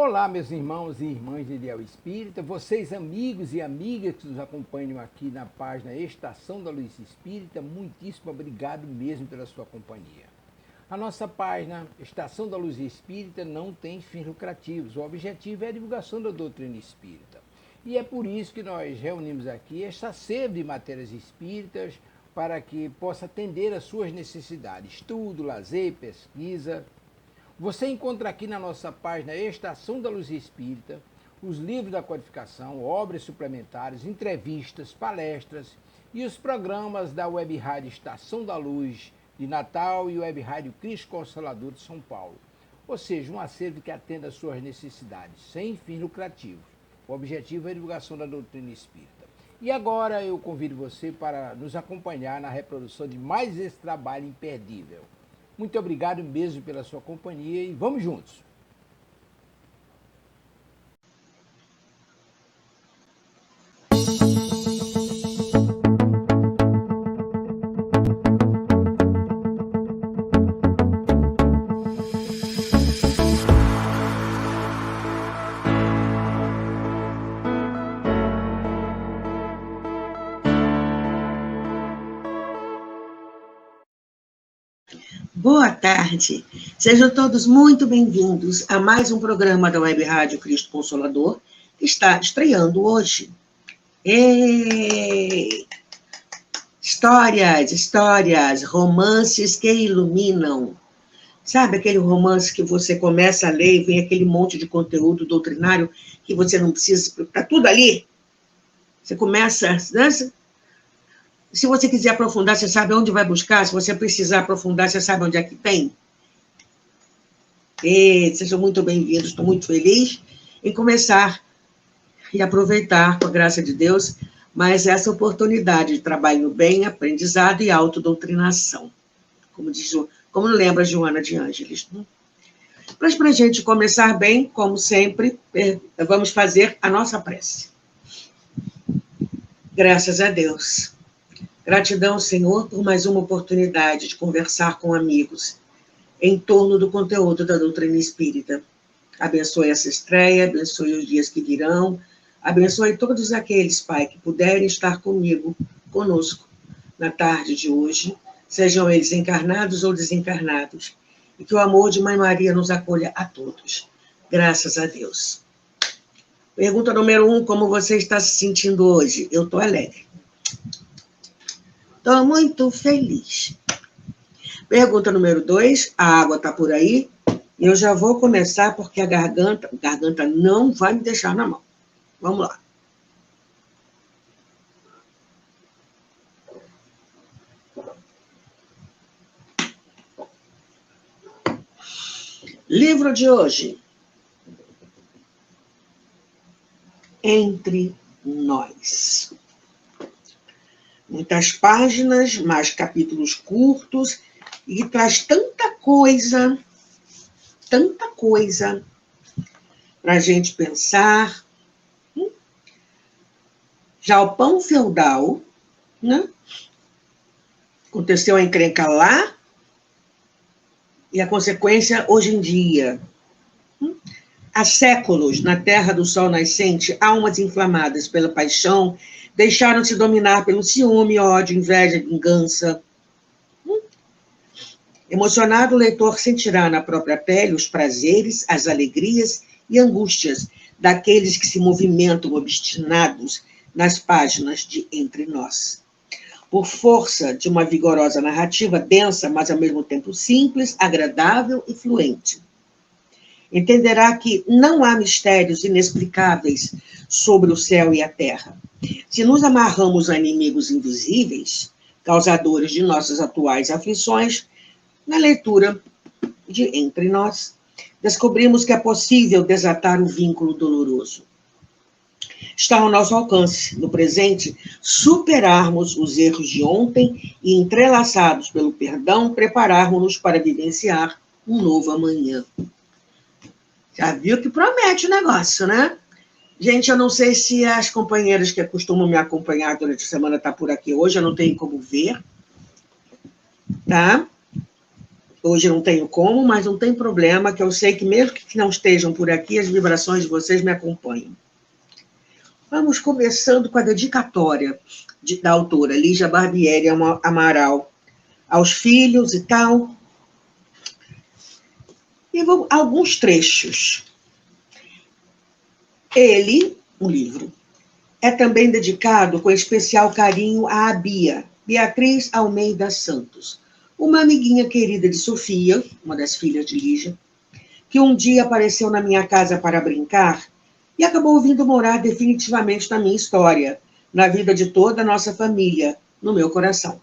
Olá, meus irmãos e irmãs de Ideal Espírita, vocês amigos e amigas que nos acompanham aqui na página Estação da Luz Espírita, muitíssimo obrigado mesmo pela sua companhia. A nossa página Estação da Luz Espírita não tem fins lucrativos, o objetivo é a divulgação da doutrina espírita. E é por isso que nós reunimos aqui esta sede de matérias espíritas para que possa atender às suas necessidades, estudo, lazer, pesquisa. Você encontra aqui na nossa página Estação da Luz Espírita os livros da codificação, obras suplementares, entrevistas, palestras e os programas da Web Rádio Estação da Luz de Natal e Web Rádio Cristo Consolador de São Paulo. Ou seja, um acervo que atenda às suas necessidades, sem fins lucrativos. O objetivo é a divulgação da doutrina espírita. E agora eu convido você para nos acompanhar na reprodução de mais esse trabalho imperdível. Muito obrigado mesmo pela sua companhia e vamos juntos! Boa tarde, sejam todos muito bem-vindos a mais um programa da Web Rádio Cristo Consolador, que está estreando hoje. Histórias, romances que iluminam. Sabe aquele romance que você começa a ler e vem aquele monte de conteúdo doutrinário que você não precisa, está tudo ali? Você começa, né? Se você quiser aprofundar, você sabe onde vai buscar. Se você precisar aprofundar, você sabe onde é que tem. Sejam muito bem-vindos. Estou muito feliz em começar e aproveitar, com a graça de Deus, mais essa oportunidade de trabalho no bem, aprendizado e autodoutrinação. Como lembra Joana de Ângeles. Mas para a gente começar bem, como sempre, vamos fazer a nossa prece. Graças a Deus. Gratidão, Senhor, por mais uma oportunidade de conversar com amigos em torno do conteúdo da doutrina espírita. Abençoe essa estreia, abençoe os dias que virão, abençoe todos aqueles, Pai, que puderem estar conosco, na tarde de hoje, sejam eles encarnados ou desencarnados, e que o amor de Mãe Maria nos acolha a todos. Graças a Deus. Pergunta número 1, como você está se sentindo hoje? Eu estou alegre. Estou muito feliz. Pergunta número 2, a água está por aí? Eu já vou começar porque a garganta não vai me deixar na mão. Vamos lá. Livro de hoje. Entre nós. Muitas páginas, mais capítulos curtos, e traz tanta coisa para a gente pensar. Já o pão feudal, né? Aconteceu a encrenca lá, e a consequência hoje em dia. Há séculos, na terra do sol nascente, almas inflamadas pela paixão, deixaram-se dominar pelo ciúme, ódio, inveja, vingança. Emocionado, o leitor sentirá na própria pele os prazeres, as alegrias e angústias daqueles que se movimentam obstinados nas páginas de Entre Nós. Por força de uma vigorosa narrativa densa, mas ao mesmo tempo simples, agradável e fluente. Entenderá que não há mistérios inexplicáveis sobre o céu e a terra. Se nos amarramos a inimigos invisíveis, causadores de nossas atuais aflições, na leitura de Entre Nós, descobrimos que é possível desatar o vínculo doloroso. Está ao nosso alcance, no presente, superarmos os erros de ontem e, entrelaçados pelo perdão, prepararmos-nos para vivenciar um novo amanhã. Já viu que promete o negócio, né? Gente, eu não sei se as companheiras que costumam me acompanhar durante a semana estão por aqui hoje, eu não tenho como ver, tá? Hoje não tenho como, mas não tem problema, que eu sei que mesmo que não estejam por aqui, as vibrações de vocês me acompanham. Vamos começando com a dedicatória da autora Lígia Barbieri Amaral, aos filhos e tal. E alguns trechos. Ele, um livro, é também dedicado com especial carinho à Bia, Beatriz Almeida Santos, uma amiguinha querida de Sofia, uma das filhas de Lígia, que um dia apareceu na minha casa para brincar e acabou vindo morar definitivamente na minha história, na vida de toda a nossa família, no meu coração.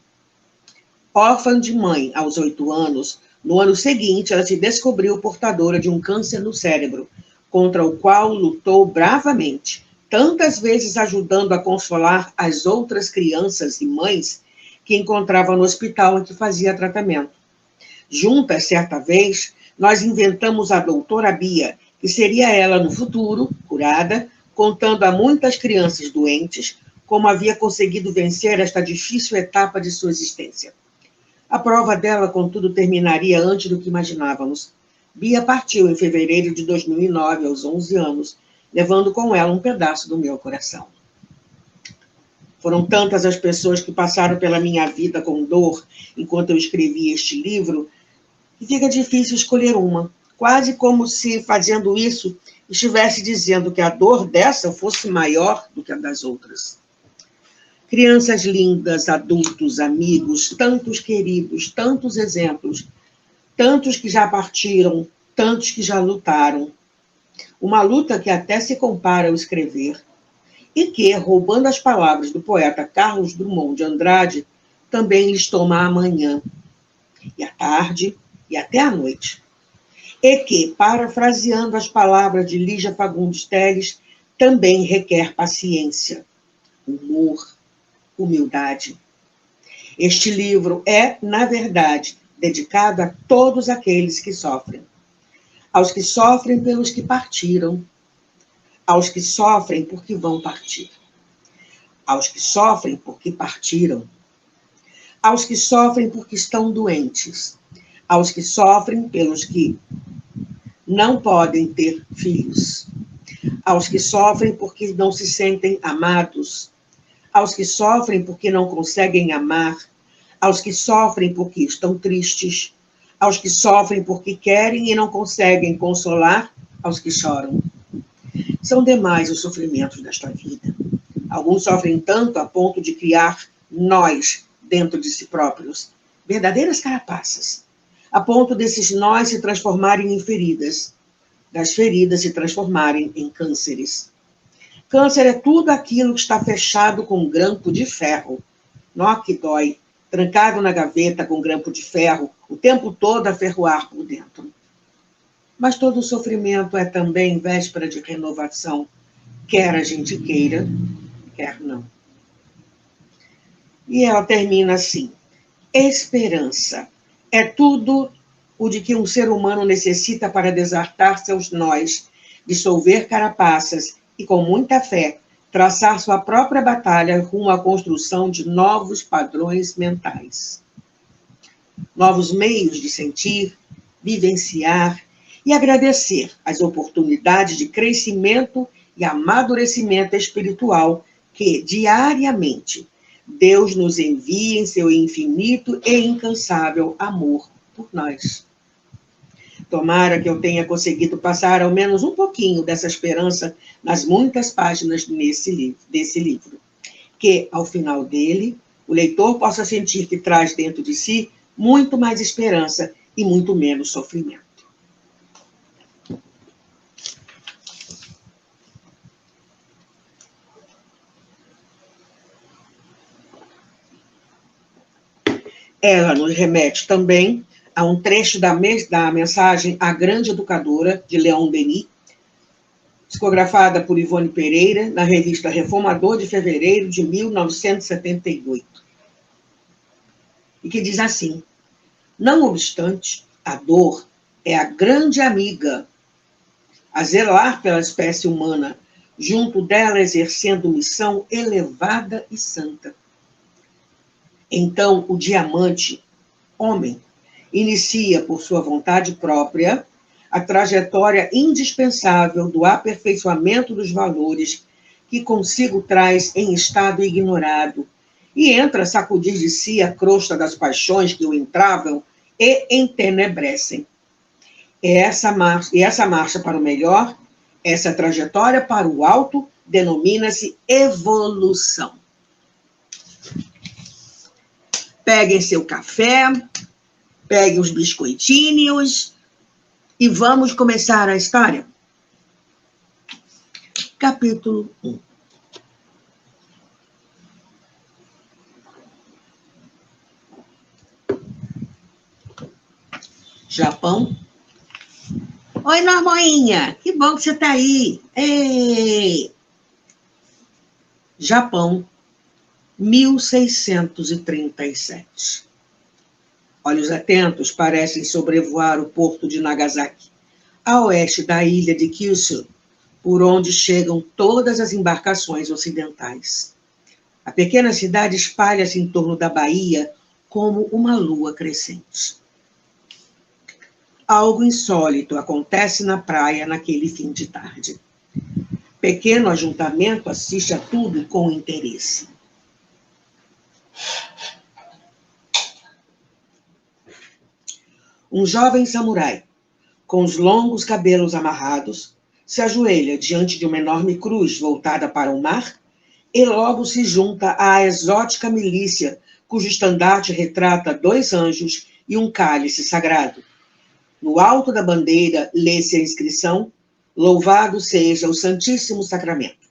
Órfã de mãe aos 8 anos, no ano seguinte ela se descobriu portadora de um câncer no cérebro, contra o qual lutou bravamente, tantas vezes ajudando a consolar as outras crianças e mães que encontrava no hospital em que fazia tratamento. Juntas, certa vez, nós inventamos a doutora Bia, que seria ela no futuro, curada, contando a muitas crianças doentes como havia conseguido vencer esta difícil etapa de sua existência. A prova dela, contudo, terminaria antes do que imaginávamos. Bia partiu em fevereiro de 2009, aos 11 anos, levando com ela um pedaço do meu coração. Foram tantas as pessoas que passaram pela minha vida com dor enquanto eu escrevia este livro, que fica difícil escolher uma, quase como se, fazendo isso, estivesse dizendo que a dor dessa fosse maior do que a das outras. Crianças lindas, adultos, amigos, tantos queridos, tantos exemplos, tantos que já partiram, tantos que já lutaram. Uma luta que até se compara ao escrever, e que, roubando as palavras do poeta Carlos Drummond de Andrade, também lhes toma a manhã, e a tarde, e até a noite. E que, parafraseando as palavras de Lígia Fagundes Telles, também requer paciência, humor, humildade. Este livro é, na verdade, dedicado a todos aqueles que sofrem. Aos que sofrem pelos que partiram, aos que sofrem porque vão partir, aos que sofrem porque partiram, aos que sofrem porque estão doentes, aos que sofrem pelos que não podem ter filhos, aos que sofrem porque não se sentem amados, aos que sofrem porque não conseguem amar, aos que sofrem porque estão tristes, aos que sofrem porque querem e não conseguem consolar, aos que choram. São demais os sofrimentos desta vida. Alguns sofrem tanto a ponto de criar nós dentro de si próprios, verdadeiras carapaças, a ponto desses nós se transformarem em feridas, das feridas se transformarem em cânceres. Câncer é tudo aquilo que está fechado com um grampo de ferro, nó que dói, trancado na gaveta com um grampo de ferro, o tempo todo a ferroar por dentro. Mas todo sofrimento é também véspera de renovação, quer a gente queira, quer não. E ela termina assim: esperança é tudo o de que um ser humano necessita para desatar seus nós, dissolver carapaças e, com muita fé, traçar sua própria batalha rumo à construção de novos padrões mentais. Novos meios de sentir, vivenciar e agradecer as oportunidades de crescimento e amadurecimento espiritual que, diariamente, Deus nos envia em seu infinito e incansável amor por nós. Tomara que eu tenha conseguido passar ao menos um pouquinho dessa esperança nas muitas páginas desse livro. Que, ao final dele, o leitor possa sentir que traz dentro de si muito mais esperança e muito menos sofrimento. Ela nos remete também a um trecho da mensagem A Grande Educadora, de Leon Denis, psicografada por Ivone Pereira, na revista Reformador, de fevereiro de 1978. E que diz assim: não obstante, a dor é a grande amiga a zelar pela espécie humana, junto dela exercendo missão elevada e santa. Então, o diamante, homem, inicia, por sua vontade própria, a trajetória indispensável do aperfeiçoamento dos valores que consigo traz em estado ignorado, e entra a sacudir de si a crosta das paixões que o entravam e entenebrecem. Essa marcha para o melhor, essa trajetória para o alto, denomina-se evolução. Peguem seu café, peguem os biscoitinhos e vamos começar a história. Capítulo 1. Japão. Oi, Normoinha, que bom que você está aí. Ei! Japão, 1637. Olhos atentos parecem sobrevoar o porto de Nagasaki, a oeste da ilha de Kyushu, por onde chegam todas as embarcações ocidentais. A pequena cidade espalha-se em torno da baía como uma lua crescente. Algo insólito acontece na praia naquele fim de tarde. Pequeno ajuntamento assiste a tudo com interesse. Um jovem samurai, com os longos cabelos amarrados, se ajoelha diante de uma enorme cruz voltada para o mar e logo se junta à exótica milícia, cujo estandarte retrata 2 anjos e um cálice sagrado. No alto da bandeira, lê-se a inscrição: Louvado seja o Santíssimo Sacramento.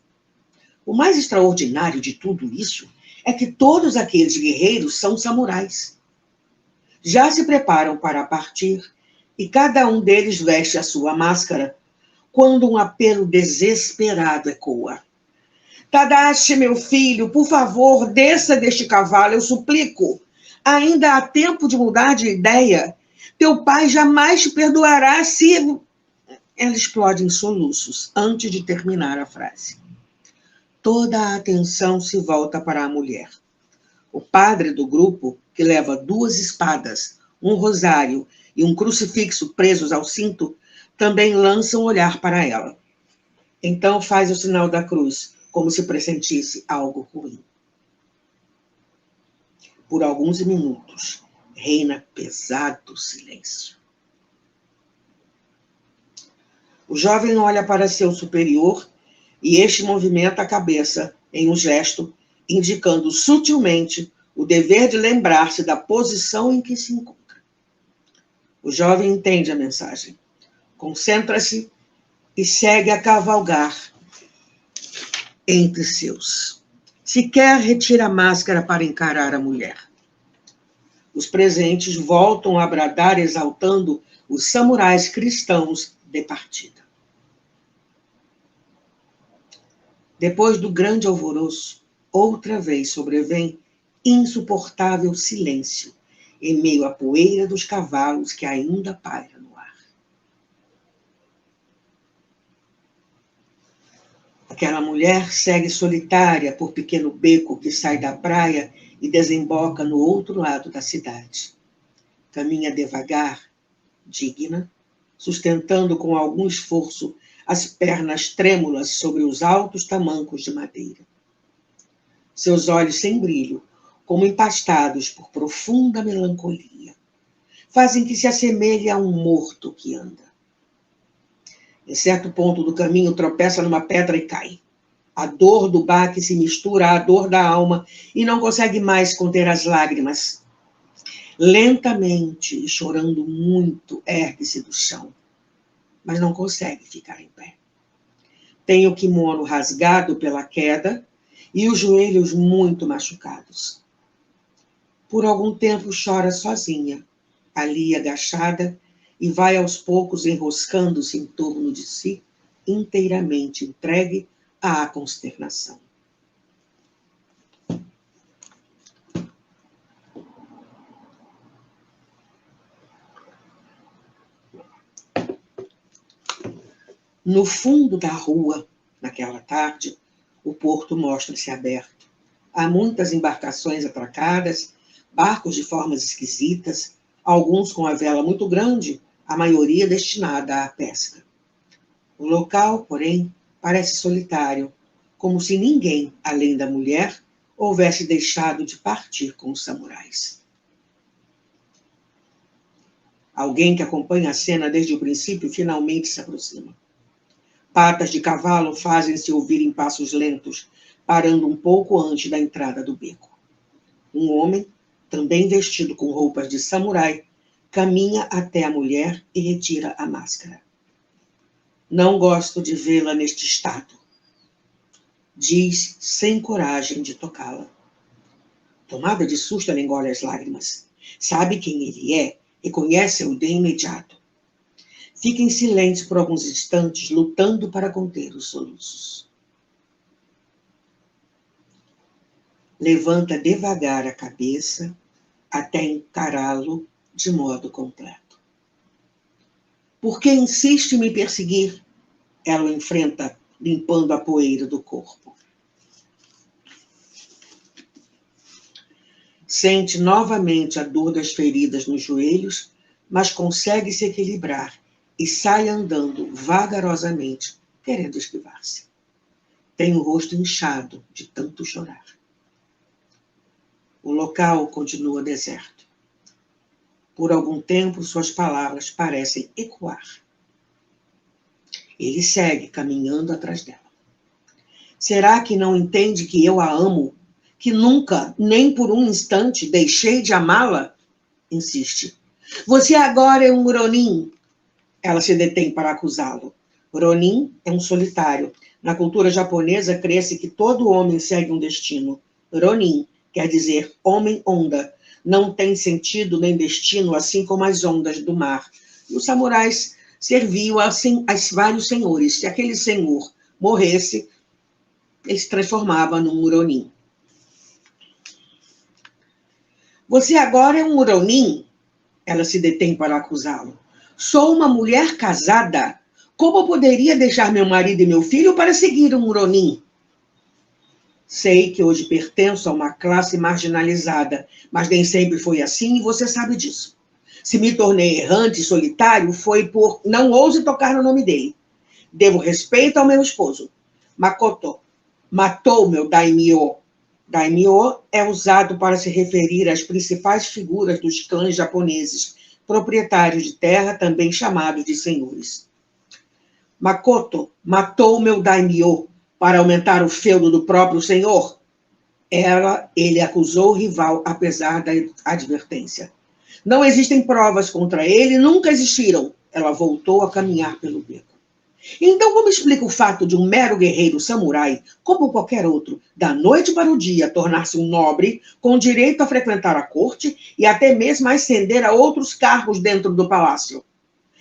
O mais extraordinário de tudo isso é que todos aqueles guerreiros são samurais. Já se preparam para partir e cada um deles veste a sua máscara, quando um apelo desesperado ecoa. Tadashi, meu filho, por favor, desça deste cavalo, eu suplico. Ainda há tempo de mudar de ideia. Teu pai jamais te perdoará se... Ela explode em soluços antes de terminar a frase. Toda a atenção se volta para a mulher. O padre do grupo, que leva 2 espadas, um rosário e um crucifixo presos ao cinto, também lança um olhar para ela. Então faz o sinal da cruz, como se pressentisse algo ruim. Por alguns minutos, reina pesado silêncio. O jovem olha para seu superior e este movimenta a cabeça em um gesto, indicando sutilmente o dever de lembrar-se da posição em que se encontra. O jovem entende a mensagem, concentra-se e segue a cavalgar entre seus. Sequer retira a máscara para encarar a mulher. Os presentes voltam a bradar exaltando os samurais cristãos de partida. Depois do grande alvoroço, outra vez sobrevém insuportável silêncio, em meio à poeira dos cavalos que ainda paira no ar. Aquela mulher segue solitária por pequeno beco que sai da praia e desemboca no outro lado da cidade. Caminha devagar, digna, sustentando com algum esforço as pernas trêmulas sobre os altos tamancos de madeira. Seus olhos sem brilho, como empastados por profunda melancolia, fazem que se assemelhe a um morto que anda. Em certo ponto do caminho, tropeça numa pedra e cai. A dor do baque se mistura à dor da alma e não consegue mais conter as lágrimas. Lentamente e chorando muito, ergue-se do chão, mas não consegue ficar em pé. Tem o kimono rasgado pela queda e os joelhos muito machucados. Por algum tempo chora sozinha, ali agachada, e vai aos poucos enroscando-se em torno de si, inteiramente entregue à consternação. No fundo da rua, naquela tarde, o porto mostra-se aberto. Há muitas embarcações atracadas, barcos de formas esquisitas, alguns com a vela muito grande, a maioria destinada à pesca. O local, porém, parece solitário, como se ninguém, além da mulher, houvesse deixado de partir com os samurais. Alguém que acompanha a cena desde o princípio finalmente se aproxima. Patas de cavalo fazem-se ouvir em passos lentos, parando um pouco antes da entrada do beco. Um homem, também vestido com roupas de samurai, caminha até a mulher e retira a máscara. Não gosto de vê-la neste estado, diz sem coragem de tocá-la. Tomada de susto, ela engole as lágrimas. Sabe quem ele é e conhece-o de imediato. Fica em silêncio por alguns instantes, lutando para conter os soluços. Levanta devagar a cabeça até encará-lo de modo completo. Por que insiste em me perseguir? Ela o enfrenta, limpando a poeira do corpo. Sente novamente a dor das feridas nos joelhos, mas consegue se equilibrar e sai andando vagarosamente, querendo esquivar-se. Tem o rosto inchado de tanto chorar. O local continua deserto. Por algum tempo, suas palavras parecem ecoar. Ele segue caminhando atrás dela. Será que não entende que eu a amo? Que nunca, nem por um instante, deixei de amá-la? Insiste. Você agora é um Ronin. Ela se detém para acusá-lo. Ronin é um solitário. Na cultura japonesa, crê-se que todo homem segue um destino. Ronin quer dizer homem-onda. Não tem sentido nem destino, assim como as ondas do mar. E os samurais serviam a vários senhores. Se aquele senhor morresse, ele se transformava num Ronin. Você agora é um Ronin? Ela se detém para acusá-lo. Sou uma mulher casada. Como poderia deixar meu marido e meu filho para seguir um Ronin? Sei que hoje pertenço a uma classe marginalizada, mas nem sempre foi assim e você sabe disso. Se me tornei errante e solitário, foi por não ouse tocar no nome dele. Devo respeito ao meu esposo. Makoto matou meu daimyo. Daimyo é usado para se referir às principais figuras dos clãs japoneses, proprietários de terra, também chamados de senhores. Makoto matou meu daimyo para aumentar o feudo do próprio senhor. Ele acusou o rival, apesar da advertência. Não existem provas contra ele, nunca existiram. Ela voltou a caminhar pelo beco. Então, como explica o fato de um mero guerreiro samurai, como qualquer outro, da noite para o dia, tornar-se um nobre, com direito a frequentar a corte e até mesmo a ascender a outros cargos dentro do palácio?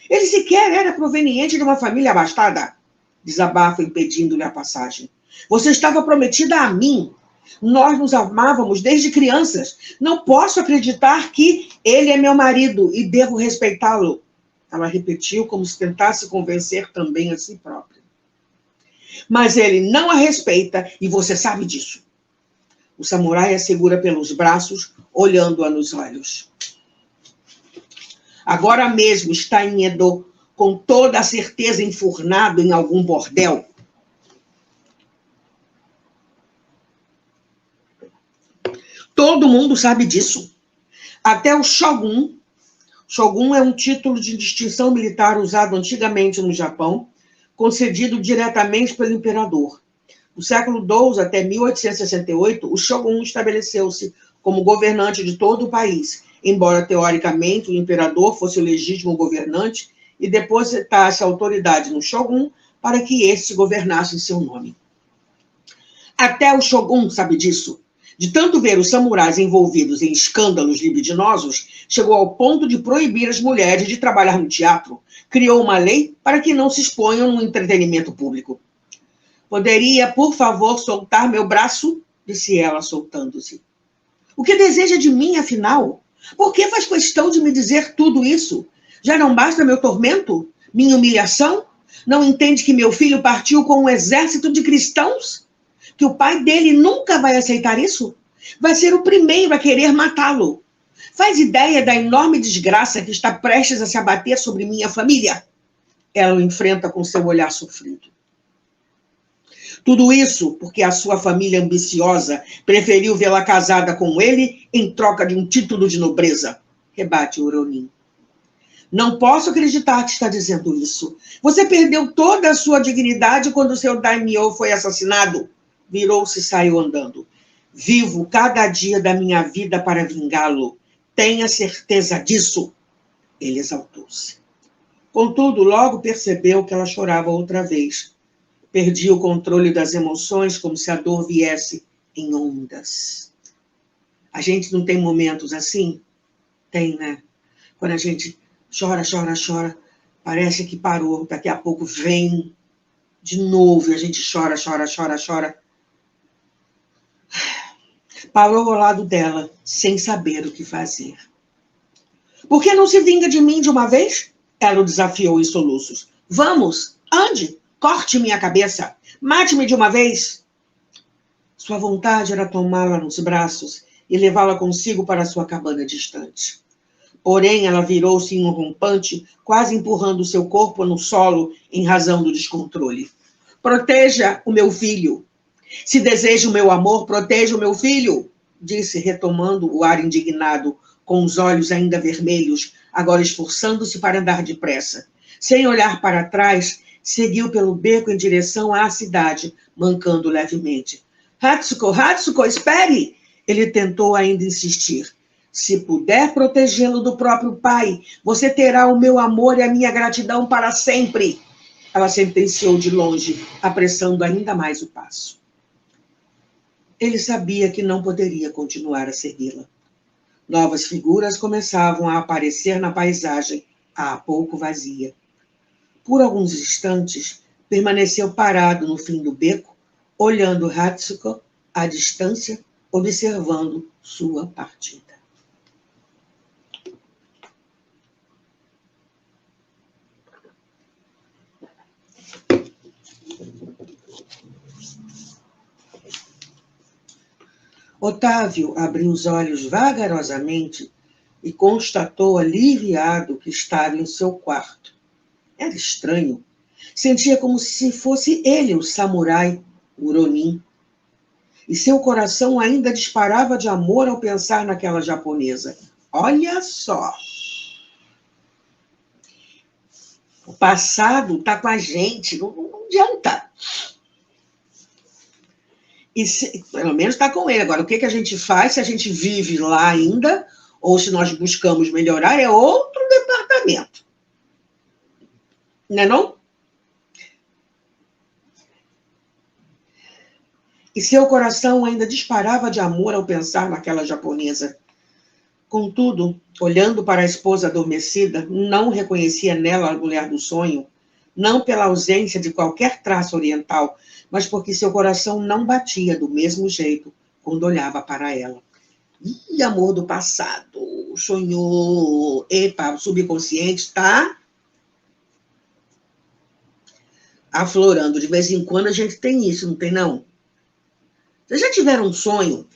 Ele sequer era proveniente de uma família abastada. Desabafa, impedindo-lhe a passagem. Você estava prometida a mim. Nós nos amávamos desde crianças. Não posso acreditar que ele é meu marido e devo respeitá-lo. Ela repetiu como se tentasse convencer também a si própria. Mas ele não a respeita e você sabe disso. O samurai a segura pelos braços, olhando-a nos olhos. Agora mesmo está em Edo, com toda a certeza enfurnado em algum bordel. Todo mundo sabe disso. Até o Shogun. Shogun é um título de distinção militar usado antigamente no Japão, concedido diretamente pelo imperador. No século XII até 1868, o Shogun estabeleceu-se como governante de todo o país, embora teoricamente o imperador fosse o legítimo governante e depositasse a autoridade no Shogun para que este governasse em seu nome. Até o Shogun sabe disso. De tanto ver os samurais envolvidos em escândalos libidinosos, chegou ao ponto de proibir as mulheres de trabalhar no teatro. Criou uma lei para que não se exponham no entretenimento público. Poderia, por favor, soltar meu braço? Disse ela, soltando-se. O que deseja de mim, afinal? Por que faz questão de me dizer tudo isso? Já não basta meu tormento? Minha humilhação? Não entende que meu filho partiu com um exército de cristãos? Que o pai dele nunca vai aceitar isso? Vai ser o primeiro a querer matá-lo. Faz ideia da enorme desgraça que está prestes a se abater sobre minha família? Ela o enfrenta com seu olhar sofrido. Tudo isso porque a sua família ambiciosa preferiu vê-la casada com ele em troca de um título de nobreza, rebate Oronin. Não posso acreditar que está dizendo isso. Você perdeu toda a sua dignidade quando seu daimyo foi assassinado. Virou-se e saiu andando. Vivo cada dia da minha vida para vingá-lo. Tenha certeza disso. Ele exaltou-se. Contudo, logo percebeu que ela chorava outra vez. Perdia o controle das emoções como se a dor viesse em ondas. A gente não tem momentos assim? Tem, né? Quando a gente chora, chora, chora, parece que parou, daqui a pouco vem de novo e a gente chora, chora, chora, chora. Parou ao lado dela, sem saber o que fazer. Por que não se vinga de mim de uma vez? Ela o desafiou em soluços. Vamos, ande, corte minha cabeça, mate-me de uma vez. Sua vontade era tomá-la nos braços e levá-la consigo para sua cabana distante. Porém, ela virou-se em um rompante, quase empurrando seu corpo no solo em razão do descontrole. Proteja o meu filho. Se deseja o meu amor, proteja o meu filho, disse, retomando o ar indignado, com os olhos ainda vermelhos, agora esforçando-se para andar depressa. Sem olhar para trás, seguiu pelo beco em direção à cidade, mancando levemente. Hatsuko, Hatsuko, espere! Ele tentou ainda insistir. Se puder protegê-lo do próprio pai, você terá o meu amor e a minha gratidão para sempre. Ela sentenciou de longe, apressando ainda mais o passo. Ele sabia que não poderia continuar a segui-la. Novas figuras começavam a aparecer na paisagem, há pouco vazia. Por alguns instantes, permaneceu parado no fim do beco, olhando Hatsuko à distância, observando sua partida. Otávio abriu os olhos vagarosamente e constatou aliviado que estava em seu quarto. Era estranho. Sentia como se fosse ele o samurai, o Ronin. E seu coração ainda disparava de amor ao pensar naquela japonesa. Olha só! O passado está com a gente, não adianta. Pelo menos está com ele. Agora, o que a gente faz se a gente vive lá ainda, ou se nós buscamos melhorar, é outro departamento. Não é não? E seu coração ainda disparava de amor ao pensar naquela japonesa. Contudo, olhando para a esposa adormecida, não reconhecia nela a mulher do sonho, não pela ausência de qualquer traço oriental, mas porque seu coração não batia do mesmo jeito quando olhava para ela. Ih, amor do passado, sonhou. Epa, o subconsciente está aflorando. De vez em quando a gente tem isso, não tem não? Vocês já tiveram um sonho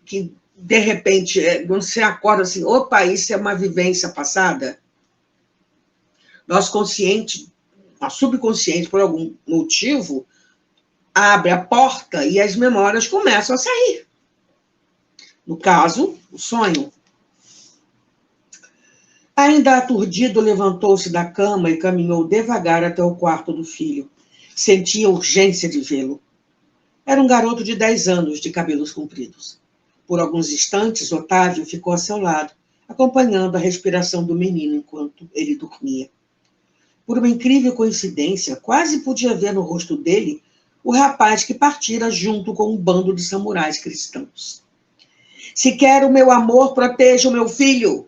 que, de repente, quando você acorda assim, opa, isso é uma vivência passada? Nosso consciente, nosso subconsciente, por algum motivo, abre a porta e as memórias começam a sair. No caso, o sonho. Ainda aturdido, levantou-se da cama e caminhou devagar até o quarto do filho. Sentia urgência de vê-lo. Era um garoto de 10 anos, de cabelos compridos. Por alguns instantes, Otávio ficou a seu lado, acompanhando a respiração do menino enquanto ele dormia. Por uma incrível coincidência, quase podia ver no rosto dele o rapaz que partira junto com um bando de samurais cristãos. Se quer o meu amor, proteja o meu filho!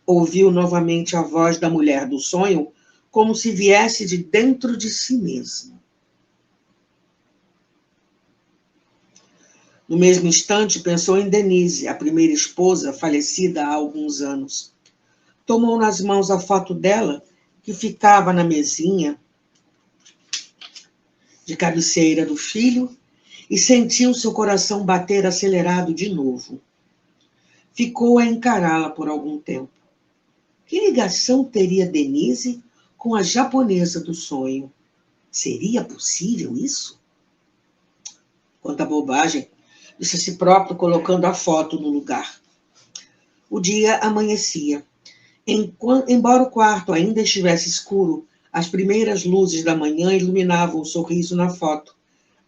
Ouviu novamente a voz da mulher do sonho, como se viesse de dentro de si mesma. No mesmo instante, pensou em Denise, a primeira esposa, falecida há alguns anos. Tomou nas mãos a foto dela, que ficava na mesinha de cabeceira do filho, e sentiu seu coração bater acelerado de novo. ficou a encará-la por algum tempo. Que ligação teria Denise com a japonesa do sonho? Seria possível isso? Quanta bobagem, disse a si próprio, colocando a foto no lugar. O dia amanhecia. Embora o quarto ainda estivesse escuro, as primeiras luzes da manhã iluminavam o sorriso na foto,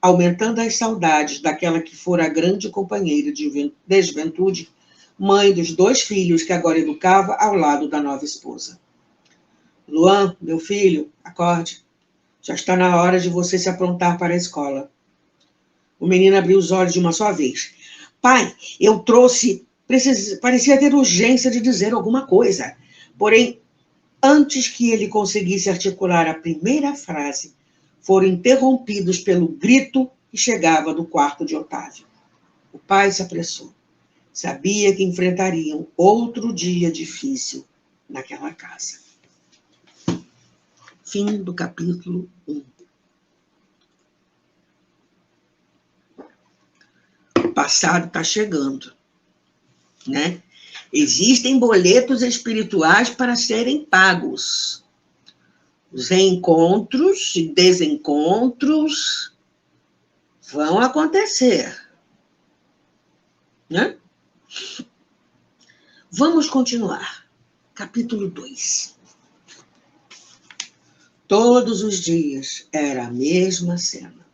aumentando as saudades daquela que fora a grande companheira de juventude, mãe dos 2 filhos que agora educava ao lado da nova esposa. Luan, meu filho, acorde. Já está na hora de você se aprontar para a escola. O menino abriu os olhos de uma só vez. Pai, eu trouxe... Parecia ter urgência de dizer alguma coisa. Porém, antes que ele conseguisse articular a primeira frase, foram interrompidos pelo grito que chegava do quarto de Otávio. O pai se apressou. Sabia que enfrentariam outro dia difícil naquela casa. Fim do capítulo 1. O passado está chegando, né? Existem boletos espirituais para serem pagos. Os reencontros e desencontros vão acontecer, né? Vamos continuar. Capítulo 2. Todos os dias era a mesma cena.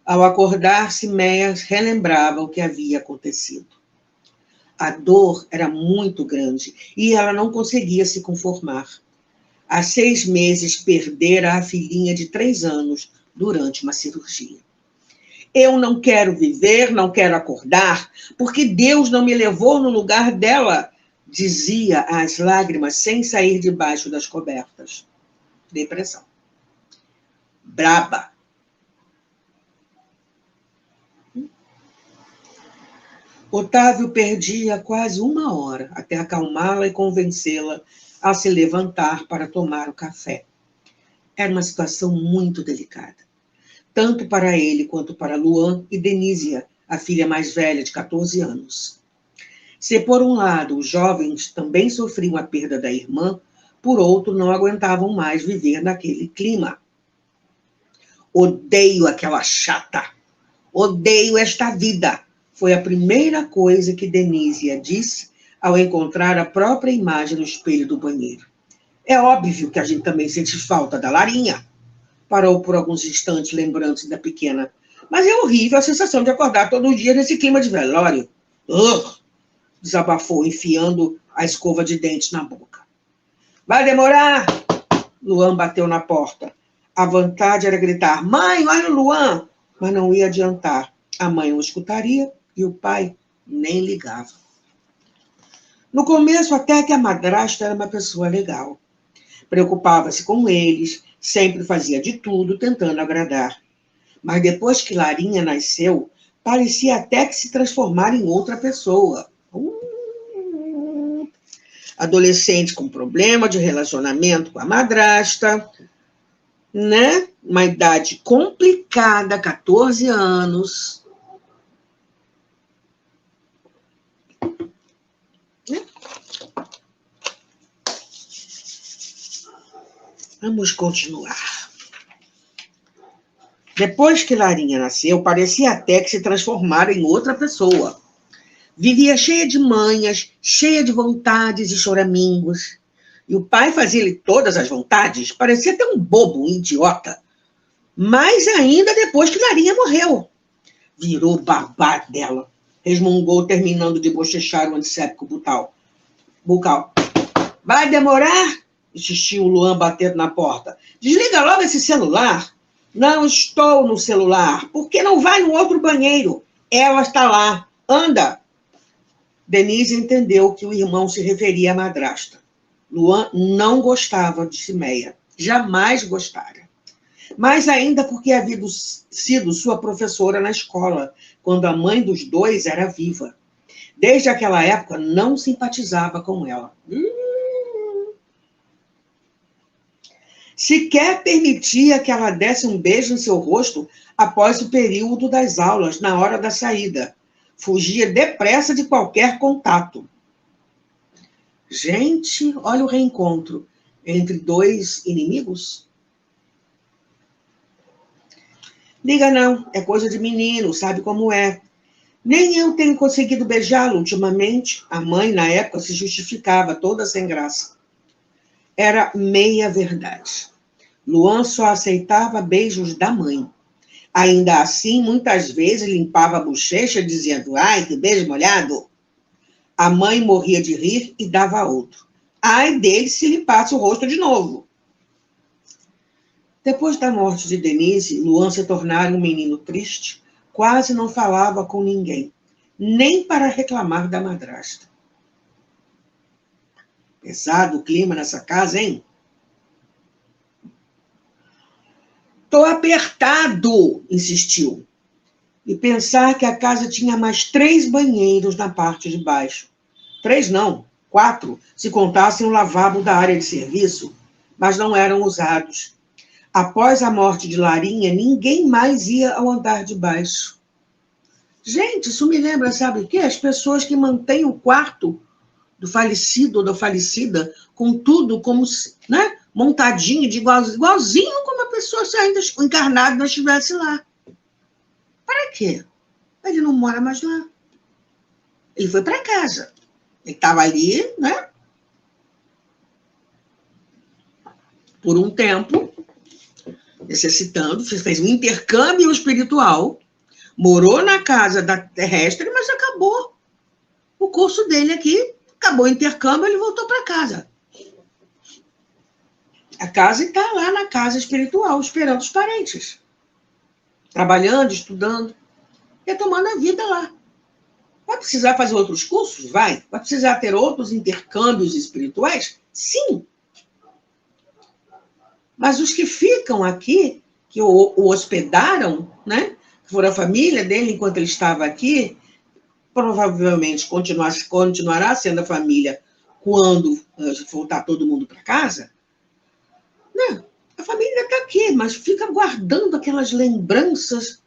Ao acordar-se, Meia relembrava o que havia acontecido. A dor era muito grande e ela não conseguia se conformar. Há 6 meses perdera a filhinha de 3 anos durante uma cirurgia. Eu não quero viver, não quero acordar, porque Deus não me levou no lugar dela, dizia as lágrimas sem sair debaixo das cobertas. Depressão. Braba. Otávio perdia quase 1 hora até acalmá-la e convencê-la a se levantar para tomar o café. Era uma situação muito delicada, tanto para ele quanto para Luan e Denísia, a filha mais velha de 14 anos. Se, por um lado, os jovens também sofriam a perda da irmã, por outro, não aguentavam mais viver naquele clima. Odeio aquela chata. Odeio esta vida. Foi a primeira coisa que Denísia disse ao encontrar a própria imagem no espelho do banheiro. É óbvio que a gente também sente falta da Larinha. Parou por alguns instantes, lembrando-se da pequena. Mas é horrível a sensação de acordar todo dia nesse clima de velório. Desabafou, enfiando a escova de dentes na boca. Vai demorar! Luan bateu na porta. A vontade era gritar, mãe, olha o Luan! Mas não ia adiantar. A mãe o escutaria e o pai nem ligava. No começo, até que a madrasta era uma pessoa legal. Preocupava-se com eles, sempre fazia de tudo, tentando agradar. Mas depois que Larinha nasceu, parecia até que se transformar em outra pessoa. Adolescente com problema de relacionamento com a madrasta, né? Uma idade complicada, 14 anos. Vamos continuar. Depois que Larinha nasceu, parecia até que se transformara em outra pessoa. Vivia cheia de manhas, cheia de vontades e choramingos. E o pai fazia-lhe todas as vontades, parecia até um bobo, um idiota. Mais ainda depois que Larinha morreu. Virou babá dela. Resmungou, terminando de bochechar o antisséptico bucal. Vai demorar? Insistiu o Luan batendo na porta. Desliga logo esse celular. Não estou no celular. Por que não vai no outro banheiro? Ela está lá. Anda. Denise entendeu que o irmão se referia à madrasta. Luan não gostava de Simeia. Jamais gostara. Mais ainda porque havia sido sua professora na escola, quando a mãe dos 2 era viva. Desde aquela época, não simpatizava com ela. Sequer permitia que ela desse um beijo em seu rosto após o período das aulas, na hora da saída. Fugia depressa de qualquer contato. Gente, olha o reencontro entre dois inimigos. Liga não, é coisa de menino, sabe como é. Nem eu tenho conseguido beijá-lo ultimamente. A mãe, na época, se justificava, toda sem graça. Era meia verdade. Luan só aceitava beijos da mãe. Ainda assim, muitas vezes limpava a bochecha, dizendo, ai, que beijo molhado. A mãe morria de rir e dava outro. Ai dele se limpasse o rosto de novo. Depois da morte de Denise, Luan se tornara um menino triste, quase não falava com ninguém, nem para reclamar da madrasta. Pesado o clima nessa casa, hein? Tô apertado, insistiu. E pensar que a casa tinha mais 3 banheiros na parte de baixo. 3 não, 4, se contassem o lavabo da área de serviço, mas não eram usados. Após a morte de Larinha, ninguém mais ia ao andar de baixo. Gente, isso me lembra, sabe o quê? As pessoas que mantêm o quarto do falecido ou da falecida com tudo como, né, montadinho, de igualzinho como a pessoa se ainda encarnada não estivesse lá. Para quê? Ele não mora mais lá. Ele foi para casa. Ele estava ali, né? Por um tempo, necessitando, fez um intercâmbio espiritual, morou na casa da terrestre, mas acabou o curso dele aqui, acabou o intercâmbio, ele voltou para casa. A casa está lá na casa espiritual, esperando os parentes. Trabalhando, estudando, retomando a vida lá. Vai precisar fazer outros cursos? Vai. Vai precisar ter outros intercâmbios espirituais? Sim. Mas os que ficam aqui, que o hospedaram, né? Que foram a família dele enquanto ele estava aqui, provavelmente continuará sendo a família quando voltar todo mundo para casa. Não, a família está aqui, mas fica guardando aquelas lembranças.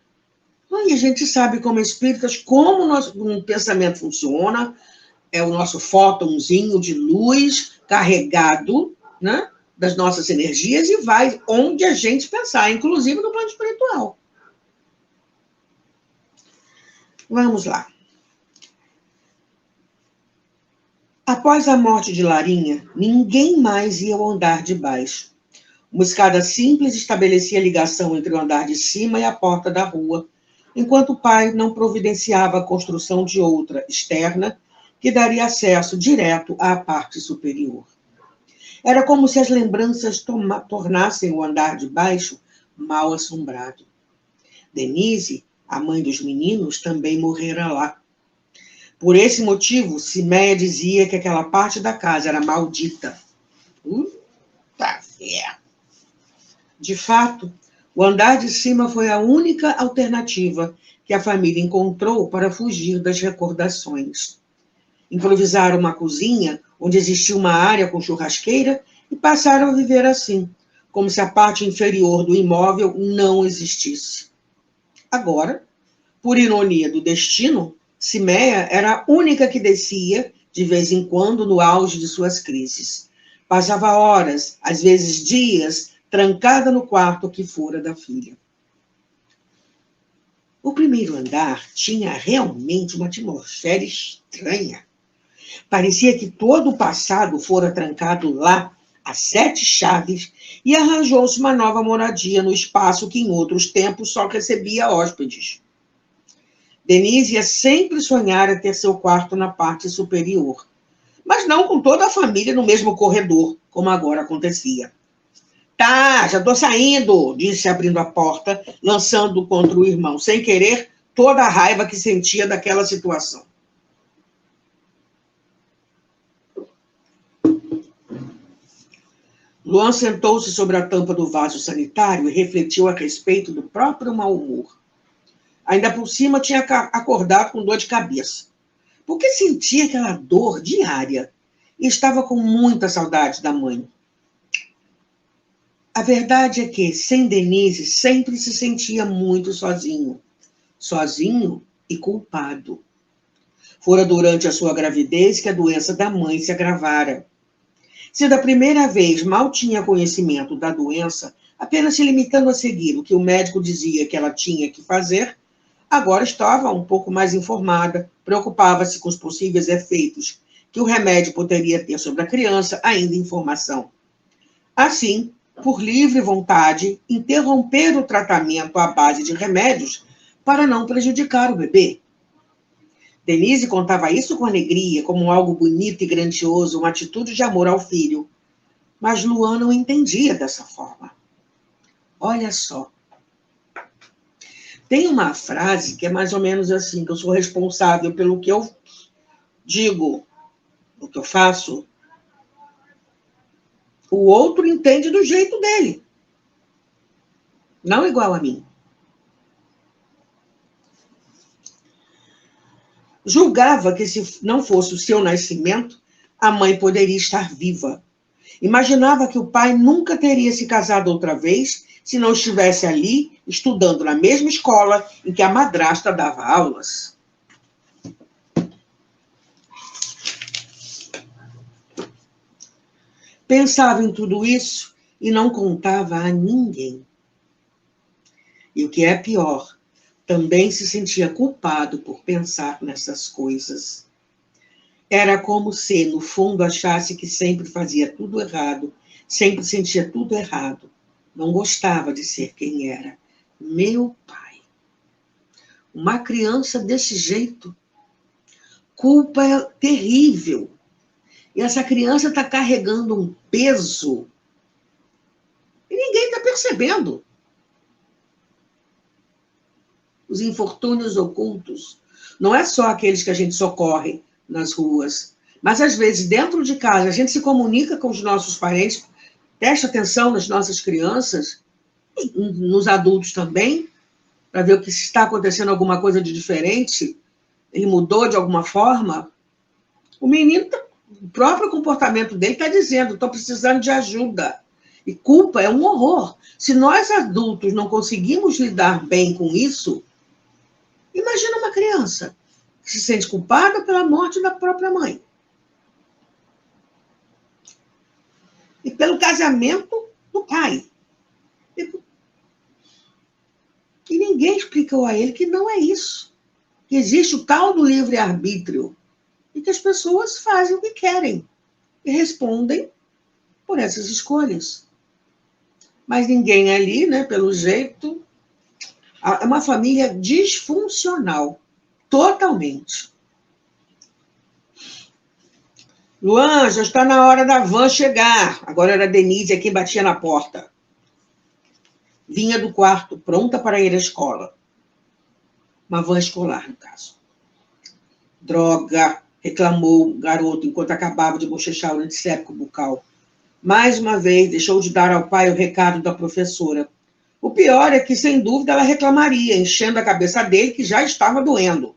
E a gente sabe como espíritas, como o nosso pensamento funciona, é o nosso fótonzinho de luz carregado, né, das nossas energias e vai onde a gente pensar, inclusive no plano espiritual. Vamos lá. Após a morte de Larinha, ninguém mais ia ao andar de baixo. Uma escada simples estabelecia a ligação entre o andar de cima e a porta da rua, enquanto o pai não providenciava a construção de outra, externa, que daria acesso direto à parte superior. Era como se as lembranças tornassem o andar de baixo mal assombrado. Denise, a mãe dos meninos, também morrera lá. Por esse motivo, Siméia dizia que aquela parte da casa era maldita. Puta fé! De fato, o andar de cima foi a única alternativa que a família encontrou para fugir das recordações. Improvisaram uma cozinha, onde existia uma área com churrasqueira, e passaram a viver assim, como se a parte inferior do imóvel não existisse. Agora, por ironia do destino, Siméia era a única que descia, de vez em quando, no auge de suas crises. Passava horas, às vezes dias, trancada no quarto que fora da filha. O primeiro andar tinha realmente uma atmosfera estranha. Parecia que todo o passado fora trancado lá, a 7 chaves, e arranjou-se uma nova moradia no espaço que em outros tempos só recebia hóspedes. Denise sempre sonhara ter seu quarto na parte superior, mas não com toda a família no mesmo corredor, como agora acontecia. Tá, já estou saindo, disse abrindo a porta, lançando contra o irmão, sem querer, toda a raiva que sentia daquela situação. Luan sentou-se sobre a tampa do vaso sanitário e refletiu a respeito do próprio mau humor. Ainda por cima tinha acordado com dor de cabeça, porque sentia aquela dor diária e estava com muita saudade da mãe. A verdade é que, sem Denise, sempre se sentia muito sozinho. Sozinho e culpado. Fora durante a sua gravidez que a doença da mãe se agravara. Se da primeira vez mal tinha conhecimento da doença, apenas se limitando a seguir o que o médico dizia que ela tinha que fazer, agora estava um pouco mais informada, preocupava-se com os possíveis efeitos que o remédio poderia ter sobre a criança, ainda em formação. Assim, por livre vontade, interromper o tratamento à base de remédios para não prejudicar o bebê. Denise contava isso com alegria, como algo bonito e grandioso, uma atitude de amor ao filho. Mas Luan não entendia dessa forma. Olha só. Tem uma frase que é mais ou menos assim, que eu sou responsável pelo que eu digo, o que eu faço. O outro entende do jeito dele. Não igual a mim. Julgava que se não fosse o seu nascimento, a mãe poderia estar viva. Imaginava que o pai nunca teria se casado outra vez se não estivesse ali, estudando na mesma escola em que a madrasta dava aulas. Pensava em tudo isso e não contava a ninguém. E o que é pior, também se sentia culpado por pensar nessas coisas. Era como se, no fundo, achasse que sempre fazia tudo errado, sempre sentia tudo errado. Não gostava de ser quem era. Meu pai. Uma criança desse jeito. Culpa é terrível. E essa criança está carregando um peso e ninguém está percebendo. Os infortúnios ocultos não é só aqueles que a gente socorre nas ruas, mas às vezes dentro de casa a gente se comunica com os nossos parentes, presta atenção nas nossas crianças, nos adultos também, para ver o que está acontecendo, alguma coisa de diferente, ele mudou de alguma forma. O menino, o próprio comportamento dele está dizendo, estou precisando de ajuda. E culpa é um horror. Se nós adultos não conseguimos lidar bem com isso, imagina uma criança que se sente culpada pela morte da própria mãe. E pelo casamento do pai. E ninguém explicou a ele que não é isso. Que existe o tal do livre-arbítrio. E que as pessoas fazem o que querem. E respondem por essas escolhas. Mas ninguém ali, né, pelo jeito, é uma família disfuncional. Totalmente. Luan, já está na hora da van chegar. Agora era a Denise quem batia na porta. Vinha do quarto, pronta para ir à escola. Uma van escolar, no caso. Droga, reclamou o garoto enquanto acabava de bochechar o antisséptico bucal. Mais uma vez, deixou de dar ao pai o recado da professora. O pior é que, sem dúvida, ela reclamaria, enchendo a cabeça dele, que já estava doendo.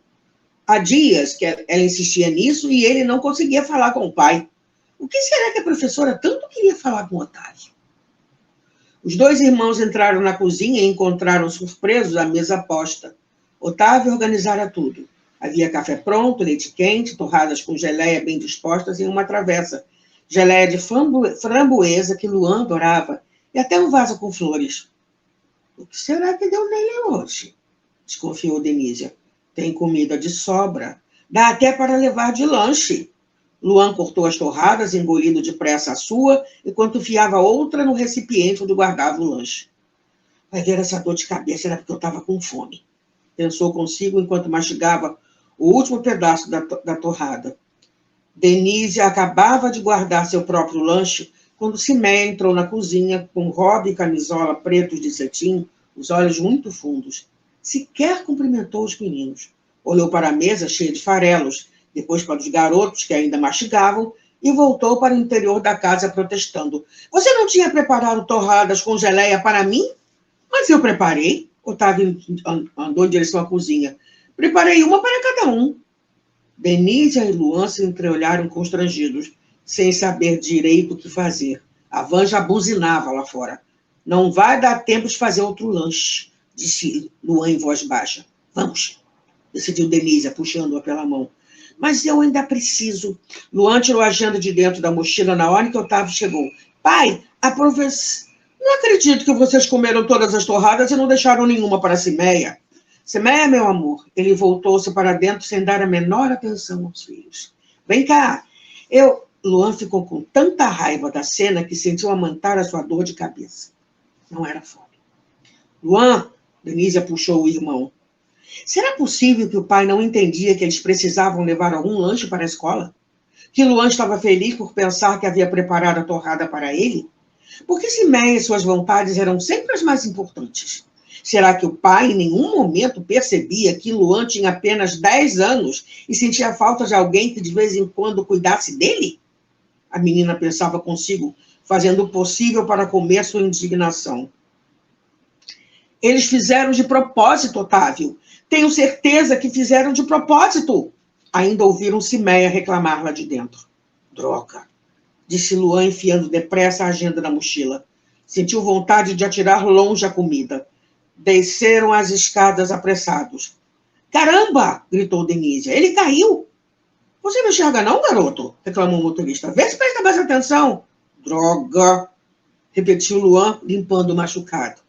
Há dias que ela insistia nisso e ele não conseguia falar com o pai. O que será que a professora tanto queria falar com o Otávio? Os dois irmãos entraram na cozinha e encontraram surpresos a mesa posta. Otávio organizara tudo. Havia café pronto, leite quente, torradas com geleia bem dispostas em uma travessa. Geleia de framboesa que Luan adorava e até um vaso com flores. O que será que deu nele hoje? Desconfiou Denise. Tem comida de sobra. Dá até para levar de lanche. Luan cortou as torradas, engolindo depressa a sua, enquanto enfiava outra no recipiente onde guardava o lanche. Vai ver, essa dor de cabeça era porque eu estava com fome. Pensou consigo enquanto mastigava o último pedaço da torrada. Denise acabava de guardar seu próprio lanche quando Siméia entrou na cozinha com robe e camisola pretos de cetim, os olhos muito fundos. Sequer cumprimentou os meninos. Olhou para a mesa cheia de farelos, depois para os garotos que ainda mastigavam e voltou para o interior da casa protestando. Você não tinha preparado torradas com geleia para mim? Mas eu preparei. Otávio andou em direção à cozinha. Preparei uma para cada um. Denise e Luan se entreolharam constrangidos, sem saber direito o que fazer. A van já buzinava lá fora. Não vai dar tempo de fazer outro lanche, disse Luan em voz baixa. Vamos, decidiu Denise, puxando-a pela mão. Mas eu ainda preciso. Luan tirou a agenda de dentro da mochila na hora que Otávio chegou. Pai, a professora... Não acredito que vocês comeram todas as torradas e não deixaram nenhuma para a Cimeia. Cimeia, meu amor. Ele voltou-se para dentro sem dar a menor atenção aos filhos. Vem cá. Luan ficou com tanta raiva da cena que sentiu aumentar a sua dor de cabeça. Não era fome. Luan, Denise puxou o irmão. Será possível que o pai não entendia que eles precisavam levar algum lanche para a escola? Que Luan estava feliz por pensar que havia preparado a torrada para ele? Por que Cimeia e suas vontades eram sempre as mais importantes? Será que o pai em nenhum momento percebia que Luan tinha apenas 10 anos e sentia falta de alguém que de vez em quando cuidasse dele? A menina pensava consigo, fazendo o possível para comer sua indignação. Eles fizeram de propósito, Otávio. Tenho certeza que fizeram de propósito. Ainda ouviram Cimeia reclamar lá de dentro. Droga, disse Luan, enfiando depressa a agenda na mochila. Sentiu vontade de atirar longe a comida. Desceram as escadas apressados. Caramba! Gritou Denise. Ele caiu. Você não enxerga não, garoto? Reclamou o motorista. Vê se presta mais atenção. Droga! Repetiu Luan, limpando o machucado.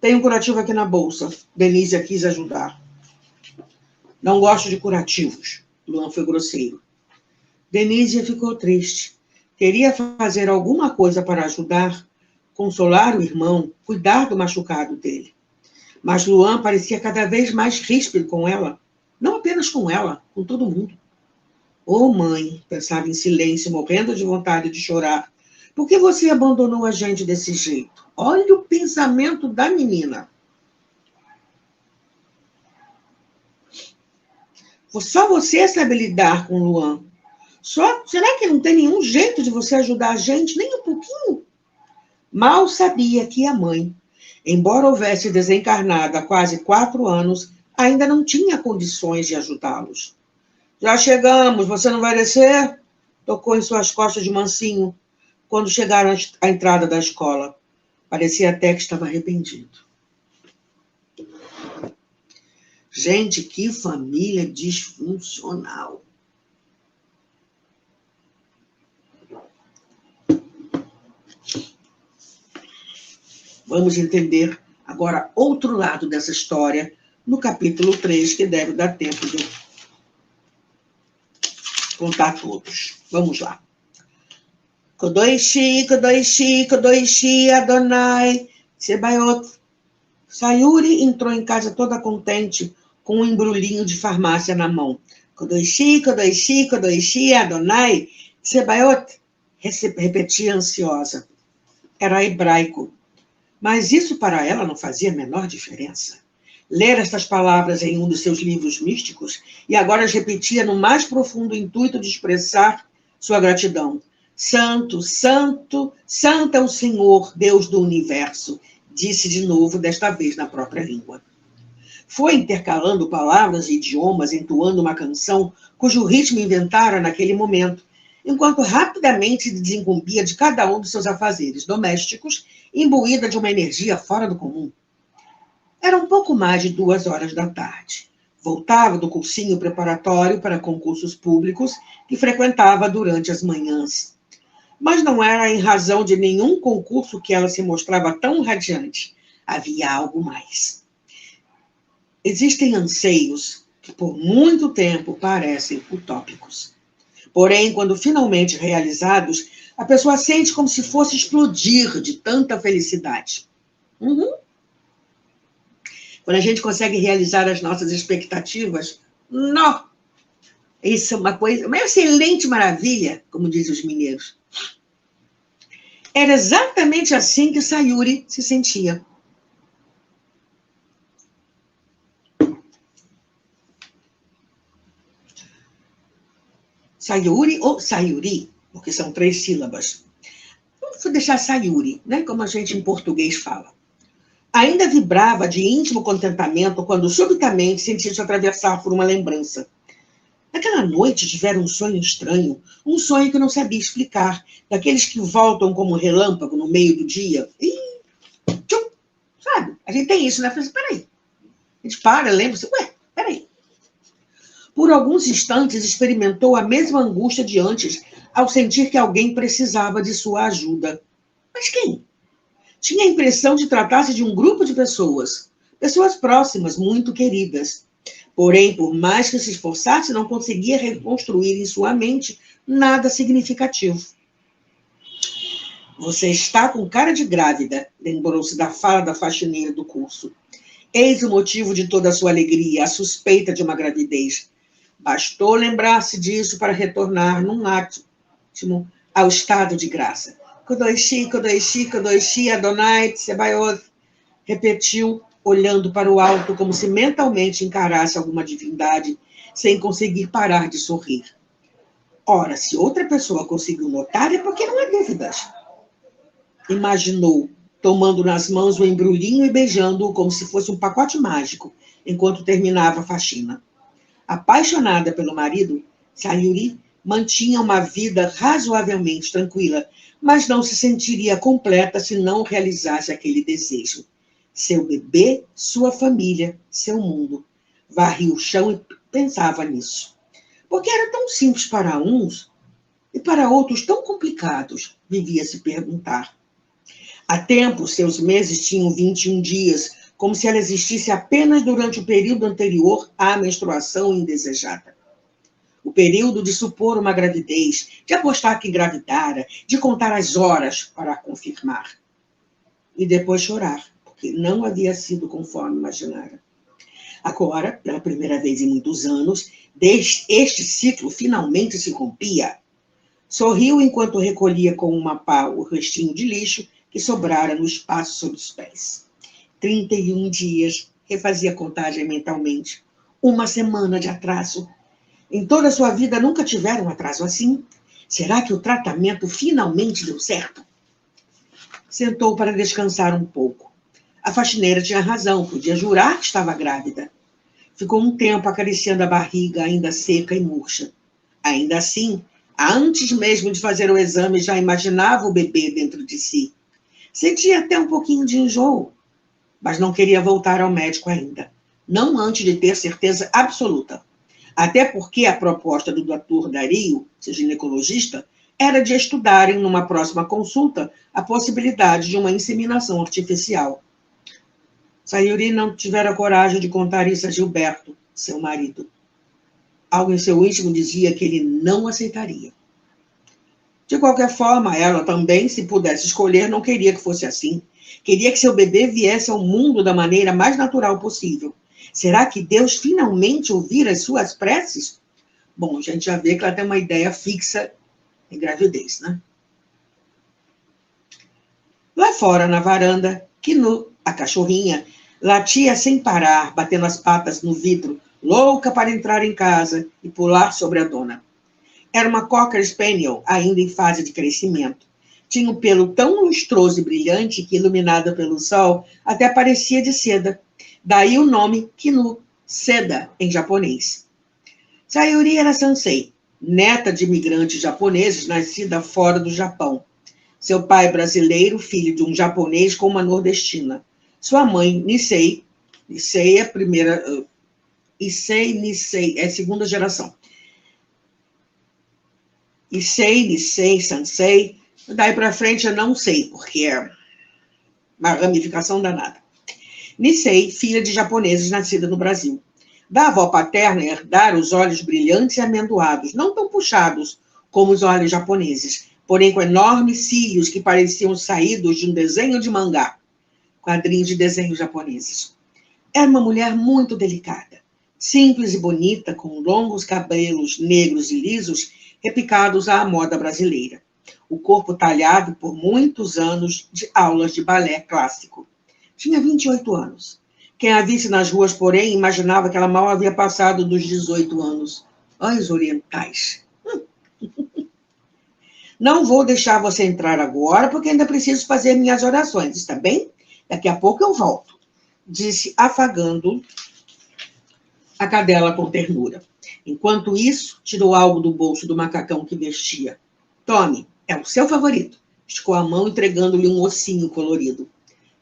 Tem um curativo aqui na bolsa. Denise quis ajudar. Não gosto de curativos. Luan foi grosseiro. Denise ficou triste. Queria fazer alguma coisa para ajudar, consolar o irmão, cuidar do machucado dele. Mas Luan parecia cada vez mais ríspido com ela. Não apenas com ela, com todo mundo. Oh, mãe, pensava em silêncio, morrendo de vontade de chorar. Por que você abandonou a gente desse jeito? Olha o pensamento da menina. Só você sabe lidar com o Luan. Será que não tem nenhum jeito de você ajudar a gente, nem um pouquinho? Mal sabia que a mãe, embora houvesse desencarnado há quase 4 anos, ainda não tinha condições de ajudá-los. Já chegamos, você não vai descer? Tocou em suas costas de mansinho, quando chegaram à entrada da escola. Parecia até que estava arrependido. Gente, que família disfuncional. Vamos entender agora outro lado dessa história no capítulo 3, que deve dar tempo de contar todos. Vamos lá. Kodoishi, Kodoishi, Kodoishi, Adonai, Sebaiot. Sayuri entrou em casa toda contente, com um embrulhinho de farmácia na mão. Kodoishi, Kodoishi, Kodoishi, Adonai, Sebaiot. Repetia ansiosa. Era hebraico. Mas isso para ela não fazia a menor diferença. Ler estas palavras em um dos seus livros místicos e agora as repetia no mais profundo intuito de expressar sua gratidão. Santo, santo, santo é o Senhor, Deus do universo, disse de novo, desta vez na própria língua. Foi intercalando palavras e idiomas, entoando uma canção cujo ritmo inventara naquele momento, enquanto rapidamente se desincumbia de cada um dos seus afazeres domésticos, imbuída de uma energia fora do comum. Era um pouco mais de 2 horas da tarde. Voltava do cursinho preparatório para concursos públicos que frequentava durante as manhãs. Mas não era em razão de nenhum concurso que ela se mostrava tão radiante. Havia algo mais. Existem anseios que por muito tempo parecem utópicos. Porém, quando finalmente realizados, a pessoa sente como se fosse explodir de tanta felicidade. Quando a gente consegue realizar as nossas expectativas, não! Isso é uma coisa, uma excelente maravilha, como dizem os mineiros. Era exatamente assim que Sayuri se sentia. Sayuri ou Sayuri, porque são 3 sílabas. Vamos deixar Sayuri, né? Como a gente em português fala. Ainda vibrava de íntimo contentamento quando subitamente sentiu-se atravessar por uma lembrança. Naquela noite tivera um sonho estranho, um sonho que não sabia explicar, daqueles que voltam como um relâmpago no meio do dia. E, tchum, sabe? A gente tem isso, né? Falei assim, peraí. A gente para, lembra-se, peraí. Por alguns instantes, experimentou a mesma angústia de antes, ao sentir que alguém precisava de sua ajuda. Mas quem? Tinha a impressão de tratar-se de um grupo de pessoas, pessoas próximas, muito queridas. Porém, por mais que se esforçasse, não conseguia reconstruir em sua mente nada significativo. Você está com cara de grávida, lembrou-se da fala da faxineira do curso. Eis o motivo de toda a sua alegria, a suspeita de uma gravidez. Bastou lembrar-se disso para retornar num átimo ao estado de graça. Kodoishi, Kodoishi, Kodoishi, Adonai, Tsebaioth, repetiu, olhando para o alto como se mentalmente encarasse alguma divindade, sem conseguir parar de sorrir. Ora, se outra pessoa conseguiu notar, é porque não há dúvidas. Imaginou, tomando nas mãos o embrulhinho e beijando-o como se fosse um pacote mágico, enquanto terminava a faxina. Apaixonada pelo marido, Sayuri mantinha uma vida razoavelmente tranquila, mas não se sentiria completa se não realizasse aquele desejo. Seu bebê, sua família, seu mundo. Varria o chão e pensava nisso. Porque era tão simples para uns e para outros tão complicados, vivia se perguntar. Há tempo, seus meses tinham 21 dias, como se ela existisse apenas durante o período anterior à menstruação indesejada. O período de supor uma gravidez, de apostar que engravidara, de contar as horas para confirmar. E depois chorar, porque não havia sido conforme imaginara. Agora, pela primeira vez em muitos anos, este ciclo finalmente se rompia. Sorriu enquanto recolhia com uma pá o restinho de lixo que sobrara no espaço sob os pés. 31 dias, refazia a contagem mentalmente. Uma semana de atraso. Em toda a sua vida nunca tivera um atraso assim? Será que o tratamento finalmente deu certo? Sentou para descansar um pouco. A faxineira tinha razão, podia jurar que estava grávida. Ficou um tempo acariciando a barriga ainda seca e murcha. Ainda assim, antes mesmo de fazer o exame, já imaginava o bebê dentro de si. Sentia até um pouquinho de enjoo, mas não queria voltar ao médico ainda. Não antes de ter certeza absoluta. Até porque a proposta do Dr. Dario, seu ginecologista, era de estudarem numa próxima consulta a possibilidade de uma inseminação artificial. Sayuri não tivera coragem de contar isso a Gilberto, seu marido. Algo em seu íntimo dizia que ele não aceitaria. De qualquer forma, ela também, se pudesse escolher, não queria que fosse assim. Queria que seu bebê viesse ao mundo da maneira mais natural possível. Será que Deus finalmente ouvira as suas preces? Bom, a gente já vê que ela tem uma ideia fixa em gravidez, né? Lá fora, na varanda, Kinu, a cachorrinha, latia sem parar, batendo as patas no vidro, louca para entrar em casa e pular sobre a dona. Era uma Cocker Spaniel, ainda em fase de crescimento. Tinha um pelo tão lustroso e brilhante que, iluminada pelo sol, até parecia de seda. Daí o nome Kinu, seda em japonês. Sayuri era Sansei, neta de imigrantes japoneses, nascida fora do Japão. Seu pai brasileiro, filho de um japonês com uma nordestina. Sua mãe, Nisei é a primeira... Nisei, é a segunda geração. Nisei, Sansei. Daí para frente eu não sei, porque é uma ramificação danada. Nisei, filha de japoneses nascida no Brasil. Da avó paterna herdara os olhos brilhantes e amendoados, não tão puxados como os olhos japoneses, porém com enormes cílios que pareciam saídos de um desenho de mangá, quadrinhos de desenhos japoneses. Era uma mulher muito delicada, simples e bonita, com longos cabelos negros e lisos, repicados à moda brasileira. O corpo talhado por muitos anos de aulas de balé clássico. Tinha 28 anos. Quem a visse nas ruas, porém, imaginava que ela mal havia passado dos 18 anos. Ai, os orientais. Não vou deixar você entrar agora, porque ainda preciso fazer minhas orações, está bem? Daqui a pouco eu volto, disse, afagando a cadela com ternura. Enquanto isso, tirou algo do bolso do macacão que vestia. Tome, é o seu favorito. Esticou a mão, entregando-lhe um ossinho colorido.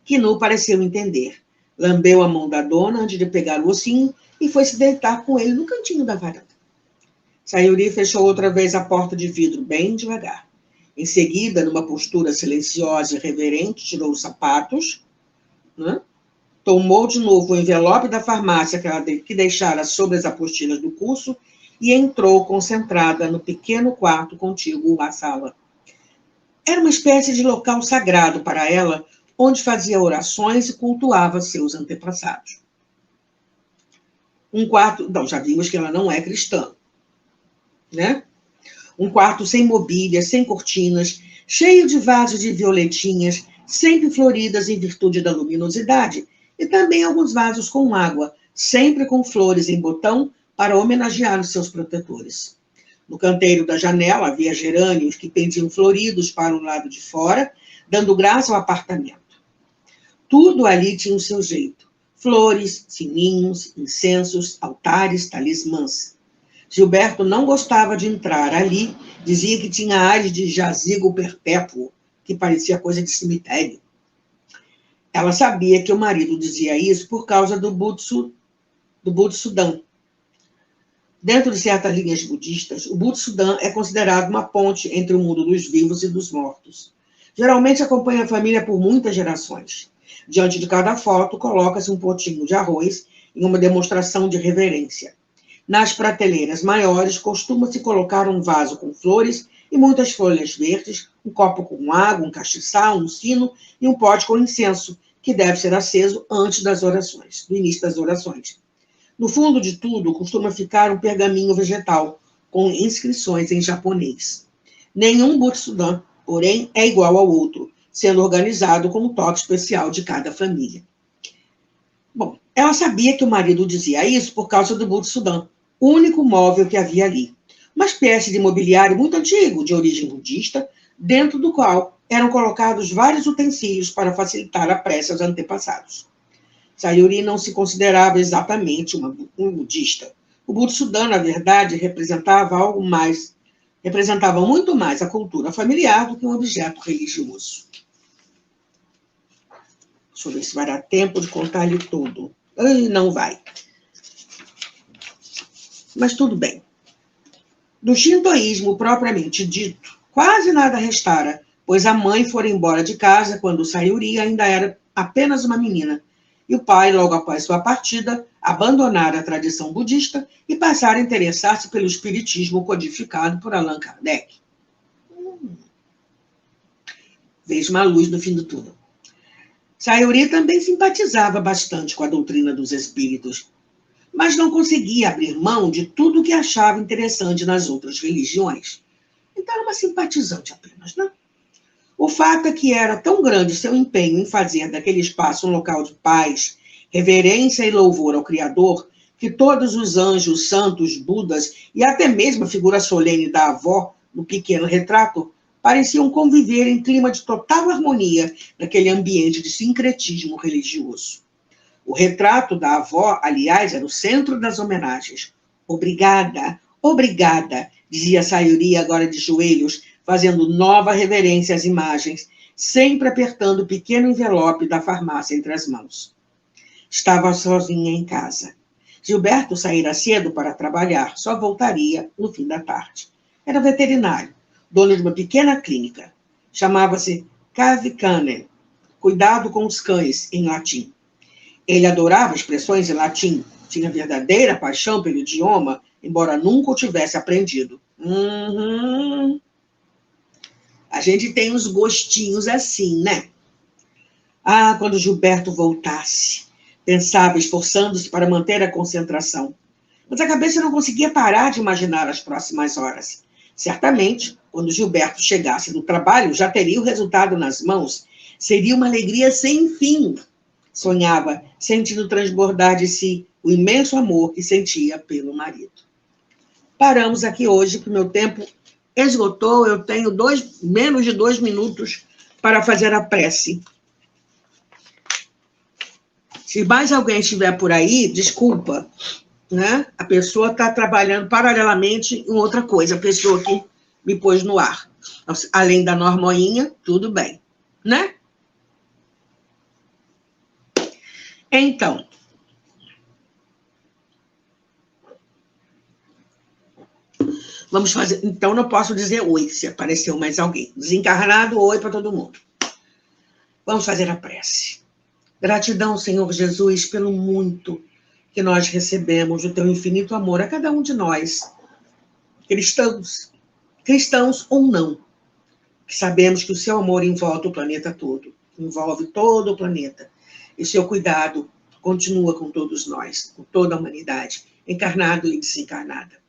Kinu pareceu entender. Lambeu a mão da dona antes de pegar o ossinho e foi se deitar com ele no cantinho da varanda. Sayuri fechou outra vez a porta de vidro bem devagar. Em seguida, numa postura silenciosa e reverente, tirou os sapatos, né? Tomou de novo o envelope da farmácia que deixara sobre as apostilas do curso e entrou concentrada no pequeno quarto contíguo à sala. Era uma espécie de local sagrado para ela, onde fazia orações e cultuava seus antepassados. Um quarto... Não, já vimos que ela não é cristã, né? Um quarto sem mobília, sem cortinas, cheio de vasos de violetinhas, sempre floridas em virtude da luminosidade, e também alguns vasos com água, sempre com flores em botão para homenagear os seus protetores. No canteiro da janela havia gerânios que pendiam floridos para o lado de fora, dando graça ao apartamento. Tudo ali tinha o seu jeito. Flores, sininhos, incensos, altares, talismãs. Gilberto não gostava de entrar ali, dizia que tinha ares de jazigo perpétuo, que parecia coisa de cemitério. Ela sabia que o marido dizia isso por causa do Buddhismo. Dentro de certas linhas budistas, o Buddhismo é considerado uma ponte entre o mundo dos vivos e dos mortos. Geralmente acompanha a família por muitas gerações. Diante de cada foto, coloca-se um potinho de arroz em uma demonstração de reverência. Nas prateleiras maiores, costuma-se colocar um vaso com flores e muitas folhas verdes, um copo com água, um castiçal, um sino e um pote com incenso, que deve ser aceso antes das orações, do início das orações. No fundo de tudo, costuma ficar um pergaminho vegetal, com inscrições em japonês. Nenhum Butsudan, porém, é igual ao outro, sendo organizado com um toque especial de cada família. Bom, ela sabia que o marido dizia isso por causa do Butsudan, o único móvel que havia ali. Uma espécie de mobiliário muito antigo, de origem budista, dentro do qual eram colocados vários utensílios para facilitar a prece aos antepassados. Sayuri não se considerava exatamente um budista. O Butsudan, na verdade, representava muito mais a cultura familiar do que um objeto religioso. Deixa eu ver se vai dar tempo de contar-lhe tudo. Ai, não vai. Mas tudo bem. Do shintoísmo propriamente dito, quase nada restara, pois a mãe fora embora de casa quando Sayuri ainda era apenas uma menina, e o pai, logo após sua partida, abandonara a tradição budista e passara a interessar-se pelo espiritismo codificado por Allan Kardec. Vejo uma luz no fim do túnel. Sayuri também simpatizava bastante com a doutrina dos espíritos, mas não conseguia abrir mão de tudo o que achava interessante nas outras religiões. Então, era uma simpatizante apenas, né? O fato é que era tão grande seu empenho em fazer daquele espaço um local de paz, reverência e louvor ao Criador, que todos os anjos, santos, budas e até mesmo a figura solene da avó, no pequeno retrato, pareciam conviver em clima de total harmonia naquele ambiente de sincretismo religioso. O retrato da avó, aliás, era o centro das homenagens. Obrigada, obrigada, dizia Sayuri agora de joelhos, fazendo nova reverência às imagens, sempre apertando o pequeno envelope da farmácia entre as mãos. Estava sozinha em casa. Gilberto saíra cedo para trabalhar, só voltaria no fim da tarde. Era veterinário, dono de uma pequena clínica. Chamava-se Cavicane, cuidado com os cães, em latim. Ele adorava expressões em latim, tinha verdadeira paixão pelo idioma, embora nunca o tivesse aprendido. A gente tem uns gostinhos assim, né? Ah, quando Gilberto voltasse, pensava, esforçando-se para manter a concentração. Mas a cabeça não conseguia parar de imaginar as próximas horas. Certamente, quando Gilberto chegasse do trabalho, já teria o resultado nas mãos. Seria uma alegria sem fim. Sonhava, sentindo transbordar de si o imenso amor que sentia pelo marido. Paramos aqui hoje, que o meu tempo esgotou. Eu tenho menos de 2 minutos para fazer a prece. Se mais alguém estiver por aí, desculpa, né? A pessoa está trabalhando paralelamente em outra coisa, a pessoa que me pôs no ar. Além da normoinha, tudo bem, né? Então, Vamos fazer. Então, não posso dizer oi, se apareceu mais alguém. Desencarnado, oi para todo mundo. Vamos fazer a prece. Gratidão, Senhor Jesus, pelo muito que nós recebemos do teu infinito amor a cada um de nós, cristãos ou não, que sabemos que o seu amor envolve o planeta todo, envolve todo o planeta, e o seu cuidado continua com todos nós, com toda a humanidade, encarnada e desencarnada.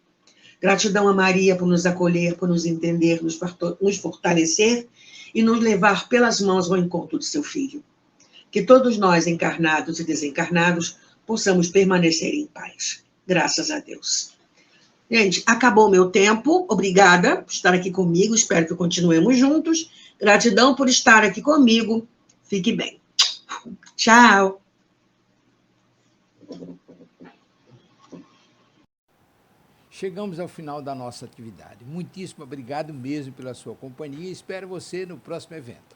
Gratidão a Maria por nos acolher, por nos entender, nos fortalecer e nos levar pelas mãos ao encontro de seu Filho. Que todos nós, encarnados e desencarnados, possamos permanecer em paz. Graças a Deus. Gente, acabou meu tempo. Obrigada por estar aqui comigo. Espero que continuemos juntos. Gratidão por estar aqui comigo. Fique bem. Tchau. Chegamos ao final da nossa atividade. Muitíssimo obrigado mesmo pela sua companhia e espero você no próximo evento.